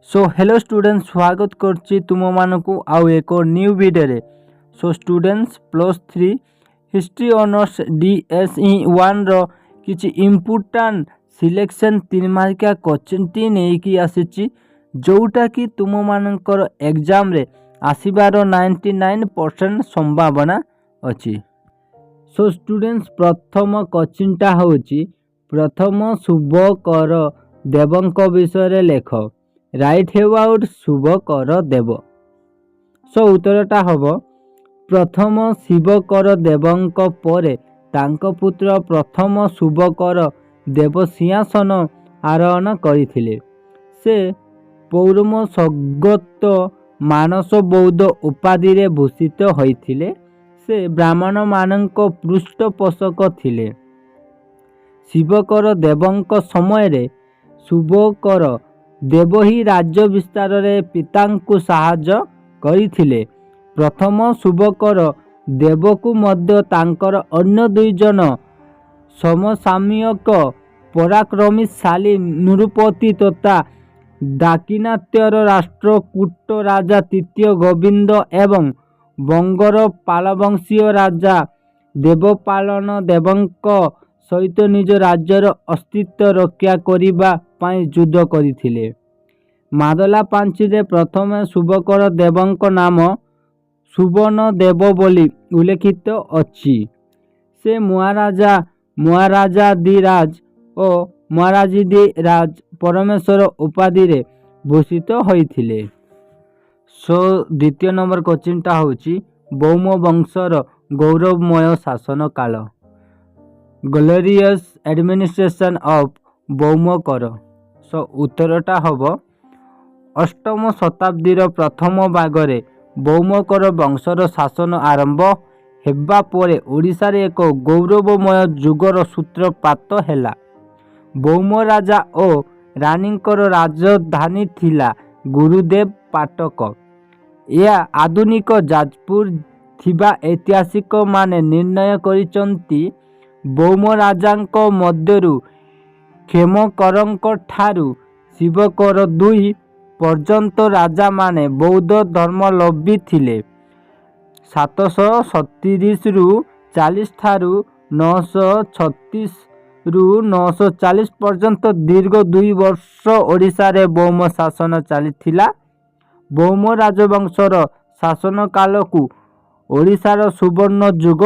So hello students स्वागत करछि तुम मानकु आउ एक न्यू वीडियो रे। So students +3 history honours DSE 1 रो किछि इंपोर्टेंट सिलेक्शन 3 मार्किया क्वेश्चन टी नेकी आसीछि जोटा कि तुम मानकर एग्जाम रे आसीबार 99% संभावना अछि। सो स्टूडेंट्स प्रथम क्वेश्चन टा होछि प्रथम शुभकर देवंक विषय लेख। राइट अबाउट शुभकर देव। सो उत्तरटा हम प्रथम शिवकर देवंक परे तांको पुत्र प्रथम शुभकर देव सिंहासन आरोहण करथिले। से पौरम स्वगत मानस बौद्ध उपाधि रे भूषित होइथिले। से ब्राह्मण मानक पृष्ठपोषक थिले। शिवकर देवंक समय रे शुभकर देव ही राज्य विस्तार रे पितांकु साहाय्य करिथिले। प्रथम शुभकर देव को मध्य तांकर अन्य दुई जन समसामयिक पराक्रमीशाली नृपति तथा दाक्षिणात्यर राष्ट्रकूट राजा तृतीय गोविंद एवं बंगर पालवंशीय राजा देवपालन देवंक सहित निज राज्यर अस्तित्व रक्षा करिबा पाई युद्ध करिथिले। मादला पांची रे प्रथम शुभकर देवंक नाम सुवर्ण देव बोली उल्लेखित अछि। से महाराजाधिराज और महाराजाधिराज परमेश्वर उपाधि रे भूषित होइथिले। सो द्वितीय नंबर क्वेश्चन टा होछि बौम वंशर गौरवमय शासन काल। Glorious administration of Bhaumakara. So उत्तरटा हम अष्टम शताब्दीर प्रथम भागरे बौमकर वंशर शासन आरंभ हेबा परे ओडिशा रे एक गौरवमय जुगर सूत्रपात हेला। बौम राजा और रानीकर राजधानी थिला गुरुदेव पाटक। या आधुनिक जाजपुर थिबा ऐतिहासिक माने निर्णय करिसंती बौम राजांक मध्यरु क्षेमकरंक ठारू शिवकर दुई पर्यंत राजा माने बौद्ध धर्मावलंबी थिले। 737 रु 40 ठारू 936 रु 940 पर्यंत दीर्घ 2 वर्ष ओडिशा रे बौम शासन चलीथिला। बौम राजवंशर शासन काल को ओडिशार सुवर्ण युग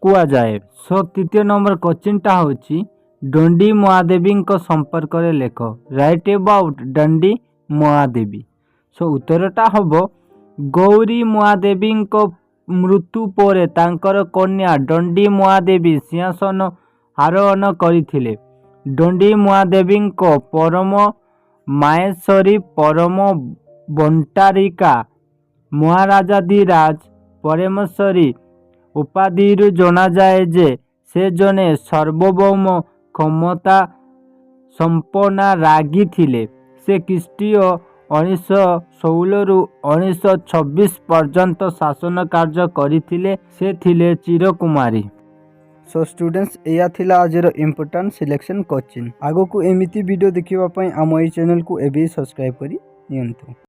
कुआ जाए। सो तृतीय नंबर क्वेश्चन टा होछि दंडी महादेवी संपर्क रे लेख। राइट अबाउट दंडी महादेवी। सो उत्तरटा हम गौरी महादेवी मृत्यु परे तांकर कन्या दंडी महादेवी सिंहासन आरोहण करथिले। दंडी महादेवी परम माहेश्वरी परम बंटारिका महाराजाधिराज परमेश्वरी उपाधि जना जाए जे से जने सार्वभौम क्षमता संपन्ना रागी थिले। से ख्रीष्टीय 1916 रु 1926 पर्यंत शासन कार्य करथिले। से थिले चिरकुमारी। सो स्टूडेंट्स एया थिला आजर इंपोर्टेंट सिलेक्शन क्वेश्चन। आगो को एमिति वीडियो देखिबा पई आम ए चैनल को एबे सब्सक्राइब करी नियंतु।